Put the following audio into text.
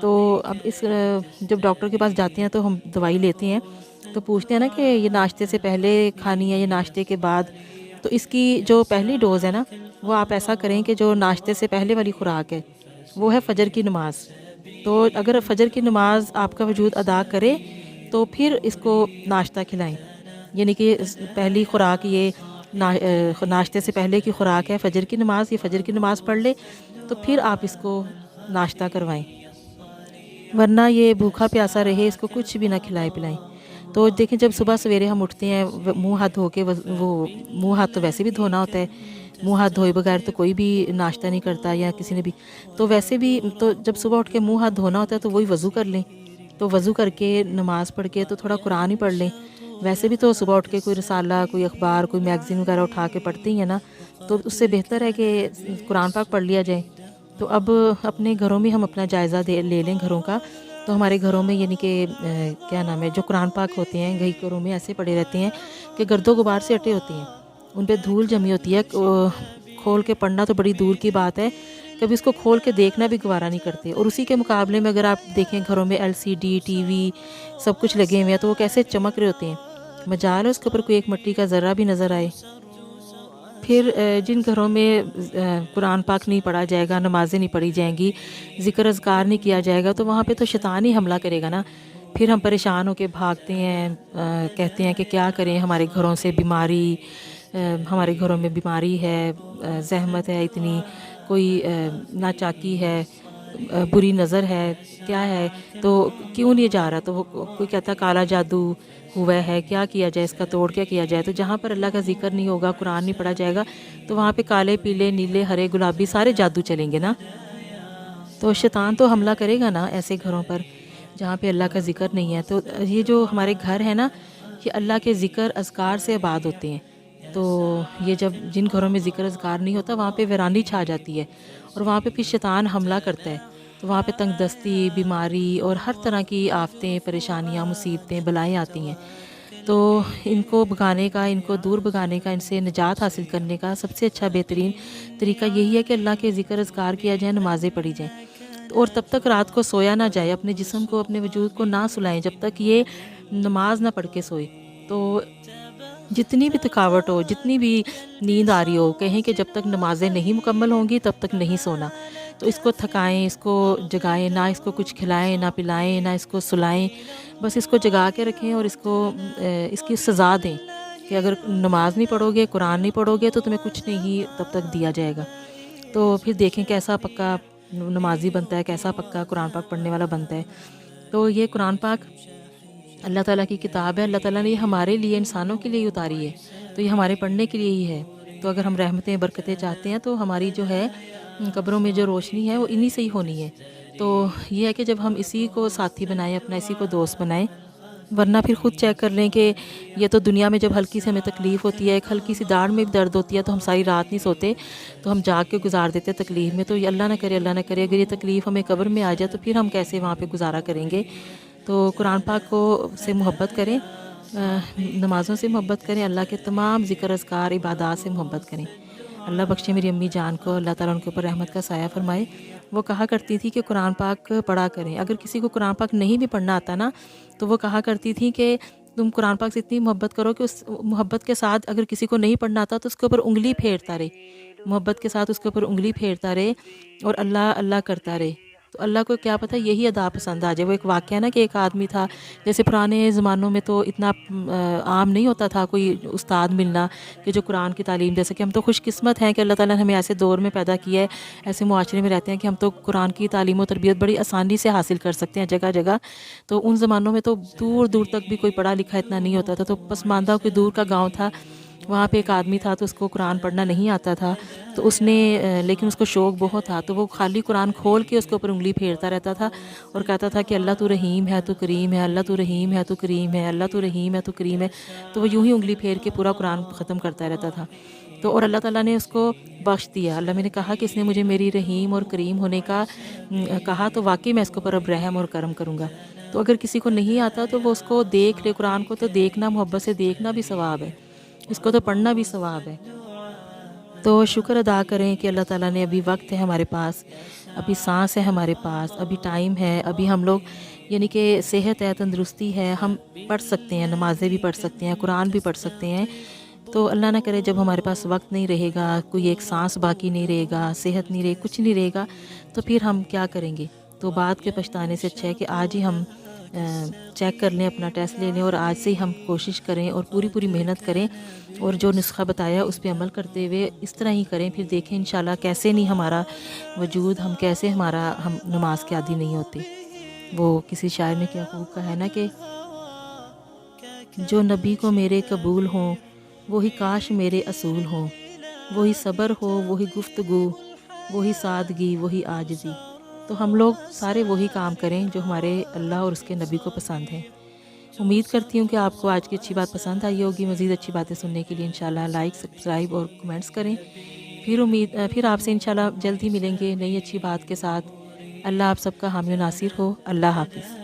تو اب جب ڈاکٹر کے پاس جاتے ہیں تو ہم دوائی لیتے ہیں تو پوچھتے ہیں نا کہ یہ ناشتے سے پہلے کھانی ہے یا ناشتے کے بعد. تو اس کی جو پہلی ڈوز ہے نا وہ آپ ایسا کریں کہ جو ناشتے سے پہلے والی خوراک ہے وہ ہے فجر کی نماز. تو اگر فجر کی نماز آپ کا وجود ادا کرے تو پھر اس کو ناشتہ کھلائیں. یعنی کہ پہلی خوراک یہ ناشتے سے پہلے کی خوراک ہے فجر کی نماز. یہ فجر کی نماز پڑھ لے تو پھر آپ اس کو ناشتہ کروائیں، ورنہ یہ بھوکا پیاسا رہے اس کو کچھ بھی نہ کھلائے پلائیں. تو دیکھیں جب صبح سویرے ہم اٹھتے ہیں منہ ہاتھ دھو کے، وہ منہ ہاتھ تو ویسے بھی دھونا ہوتا ہے، منہ ہاتھ دھوئے بغیر تو کوئی بھی ناشتہ نہیں کرتا یا کسی نے بھی. تو ویسے بھی تو جب صبح اٹھ کے منہ ہاتھ دھونا ہوتا ہے تو وہی وضو کر لیں. تو وضو کر کے نماز پڑھ کے تو تھوڑا قرآن ہی پڑھ لیں. ویسے بھی تو صبح اٹھ کے کوئی رسالہ، کوئی اخبار، کوئی میگزین وغیرہ اٹھا کے پڑھتے ہی ہیں نا، تو اس سے بہتر ہے کہ قرآن پاک پڑھ لیا جائے. تو اب اپنے گھروں میں ہم اپنا جائزہ لے لیں گھروں کا. تو ہمارے گھروں میں یعنی کہ کیا نام ہے، جو قرآن پاک ہوتے ہیں کئی گھروں میں ایسے پڑے رہتے ہیں کہ گرد و غبار سے اٹے ہوتے ہیں، ان پہ دھول جمی ہوتی ہے. کھول کے پڑھنا تو بڑی دور کی بات ہے، کبھی اس کو کھول کے دیکھنا بھی گوارا نہیں کرتے. اور اسی کے مقابلے میں اگر آپ دیکھیں گھروں میں LCD ٹی وی سب کچھ لگے ہوئے ہیں تو وہ کیسے چمک رہے ہوتے ہیں، مجال ہے اس کے اوپر کوئی ایک مٹی کا ذرہ بھی نظر آئے. پھر جن گھروں میں قرآن پاک نہیں پڑھا جائے گا، نمازیں نہیں پڑھی جائیں گی، ذکر اذکار نہیں کیا جائے گا، تو وہاں پہ تو شیطان ہی حملہ کرے گا نا. پھر ہم پریشان ہو کے بھاگتے ہیں، کہتے ہیں کہ کیا کریں، ہمارے گھروں سے بیماری، ہمارے گھروں میں بیماری ہے، زحمت ہے اتنی، کوئی ناچاکی ہے، بری نظر ہے، کیا ہے، تو کیوں نہیں جا رہا. تو وہ کوئی کہتا کالا جادو ہوا ہے، کیا کیا جائے، اس کا توڑ کیا کیا جائے. تو جہاں پر اللہ کا ذکر نہیں ہوگا، قرآن نہیں پڑھا جائے گا، تو وہاں پہ کالے پیلے نیلے ہرے گلابی سارے جادو چلیں گے نا. تو شیطان تو حملہ کرے گا نا ایسے گھروں پر جہاں پہ اللہ کا ذکر نہیں ہے. تو یہ جو ہمارے گھر ہے نا، یہ اللہ کے ذکر اذکار سے آباد ہوتے ہیں. تو یہ جب جن گھروں میں ذکر اذکار نہیں ہوتا وہاں پہ ویرانی چھا جاتی ہے، اور وہاں پہ پھر شیطان حملہ کرتا ہے. تو وہاں پہ تنگ دستی، بیماری اور ہر طرح کی آفتیں، پریشانیاں، مصیبتیں، بلائیں آتی ہیں. تو ان کو بھگانے کا، ان کو دور بھگانے کا، ان سے نجات حاصل کرنے کا سب سے اچھا بہترین طریقہ یہی ہے کہ اللہ کے ذکر اذکار کیا جائے، نمازیں پڑھی جائیں. اور تب تک رات کو سویا نہ جائے، اپنے جسم کو، اپنے وجود کو نہ سلائیں جب تک یہ نماز نہ پڑھ کے سوئے. تو جتنی بھی تھکاوٹ ہو، جتنی بھی نیند آ رہی ہو، کہیں کہ جب تک نمازیں نہیں مکمل ہوں گی تب تک نہیں سونا. تو اس کو تھکائیں، اس کو جگائیں نہ، اس کو کچھ کھلائیں نہ پلائیں نہ اس کو سلائیں، بس اس کو جگا کے رکھیں اور اس کو اس کی سزا دیں کہ اگر نماز نہیں پڑھو گے، قرآن نہیں پڑھو گے تو تمہیں کچھ نہیں تب تک دیا جائے گا. تو پھر دیکھیں کیسا پکا نمازی بنتا ہے، کیسا پکا قرآن پاک پڑھنے والا بنتا ہے. تو یہ قرآن پاک اللہ تعالیٰ کی کتاب ہے، اللہ تعالیٰ نے یہ ہمارے لیے، انسانوں کے لیے ہی اتاری ہے، تو یہ ہمارے پڑھنے کے لیے ہی ہے. تو اگر ہم رحمتیں برکتیں چاہتے ہیں تو ہماری جو ہے قبروں میں جو روشنی ہے وہ انہی سے ہی ہونی ہے. تو یہ ہے کہ جب ہم اسی کو ساتھی بنائیں، اپنا اسی کو دوست بنائیں، ورنہ پھر خود چیک کر لیں کہ یہ تو دنیا میں جب ہلکی سے ہمیں تکلیف ہوتی ہے، ایک ہلکی سی داڑھ میں بھی درد ہوتی ہے تو ہم ساری رات نہیں سوتے، تو ہم جاگ کے گزار دیتے تکلیف میں. تو یہ اللہ نہ کرے، اللہ نہ کرے اگر یہ تکلیف ہمیں قبر میں آ جائے تو پھر ہم کیسے وہاں پہ گزارا کریں گے. تو قرآن پاک کو سے محبت کریں، نمازوں سے محبت کریں، اللہ کے تمام ذکر اذکار عبادات سے محبت کریں. اللہ بخشے میری امی جان کو، اللہ تعالیٰ ان کے اوپر رحمت کا سایہ فرمائے. وہ کہا کرتی تھی کہ قرآن پاک پڑھا کریں. اگر کسی کو قرآن پاک نہیں بھی پڑھنا آتا نا تو وہ کہا کرتی تھی کہ تم قرآن پاک سے اتنی محبت کرو کہ اس محبت کے ساتھ اگر کسی کو نہیں پڑھنا آتا تو اس کے اوپر انگلی پھیرتا رہے، محبت کے ساتھ اس کے اوپر انگلی پھیرتا رہے اور اللہ اللہ کرتا رہے. تو اللہ کو کیا پتہ یہی ادا پسند آ جائے. وہ ایک واقعہ نا کہ ایک آدمی تھا، جیسے پرانے زمانوں میں تو اتنا عام نہیں ہوتا تھا کوئی استاد ملنا کہ جو قرآن کی تعلیم دے سکے. ہم تو خوش قسمت ہیں کہ اللہ تعالیٰ نے ہمیں ایسے دور میں پیدا کیا ہے، ایسے معاشرے میں رہتے ہیں کہ ہم تو قرآن کی تعلیم و تربیت بڑی آسانی سے حاصل کر سکتے ہیں جگہ جگہ. تو ان زمانوں میں تو دور دور تک بھی کوئی پڑھا لکھا اتنا نہیں ہوتا تھا. تو پسماندہ کوئی دور کا گاؤں تھا، وہاں پہ ایک آدمی تھا تو اس کو قرآن پڑھنا نہیں آتا تھا. تو اس نے لیکن اس کو شوق بہت تھا، تو وہ خالی قرآن کھول کے اس کے اوپر انگلی پھیرتا رہتا تھا اور کہتا تھا کہ اللہ تو رحیم ہے، تو کریم ہے، اللہ تو رحیم ہے، تو کریم ہے، اللہ تو رحیم ہے، تو کریم ہے. تو وہ یوں ہی انگلی پھیر کے پورا قرآن ختم کرتا رہتا تھا. تو اور اللہ تعالیٰ نے اس کو بخش دیا. اللہ میں نے کہا کہ اس نے مجھے میری رحیم اور کریم ہونے کا کہا تو واقعی میں اس کے اوپر اب رحم اور کرم کروں گا. تو اگر کسی کو نہیں آتا تو وہ اس کو دیکھ لے. قرآن کو تو دیکھنا، محبت سے دیکھنا بھی ثواب ہے، اس کو تو پڑھنا بھی ثواب ہے. تو شکر ادا کریں کہ اللہ تعالیٰ نے ابھی وقت ہے ہمارے پاس، ابھی سانس ہے ہمارے پاس، ابھی ٹائم ہے، ابھی ہم لوگ یعنی کہ صحت ہے، تندرستی ہے، ہم پڑھ سکتے ہیں، نمازیں بھی پڑھ سکتے ہیں، قرآن بھی پڑھ سکتے ہیں۔ تو اللہ نہ کرے جب ہمارے پاس وقت نہیں رہے گا، کوئی ایک سانس باقی نہیں رہے گا، صحت نہیں رہے، کچھ نہیں رہے گا، تو پھر ہم کیا کریں گے؟ تو بعد کے پچھتانے سے اچھا ہے کہ آج ہی ہم چیک کر لیں، اپنا ٹیسٹ لے لیں اور آج سے ہی ہم کوشش کریں اور پوری محنت کریں، اور جو نسخہ بتایا اس پہ عمل کرتے ہوئے اس طرح ہی کریں، پھر دیکھیں انشاءاللہ کیسے نہیں ہمارا وجود، ہم نماز کے عادی نہیں ہوتے۔ وہ کسی شاعر نے کیا خوب کہا ہے نا کہ جو نبی کو میرے قبول ہوں وہی کاش میرے اصول ہوں، وہی صبر ہو، وہی گفتگو، وہی سادگی، وہی عاجزی۔ تو ہم لوگ سارے وہی کام کریں جو ہمارے اللہ اور اس کے نبی کو پسند ہے۔ امید کرتی ہوں کہ آپ کو آج کی اچھی بات پسند آئی ہوگی۔ مزید اچھی باتیں سننے کے لیے انشاءاللہ لائک، سبسکرائب اور کمنٹس کریں۔ پھر آپ سے انشاءاللہ جلد ہی ملیں گے نئی اچھی بات کے ساتھ۔ اللہ آپ سب کا حامی و ناصر ہو۔ اللہ حافظ۔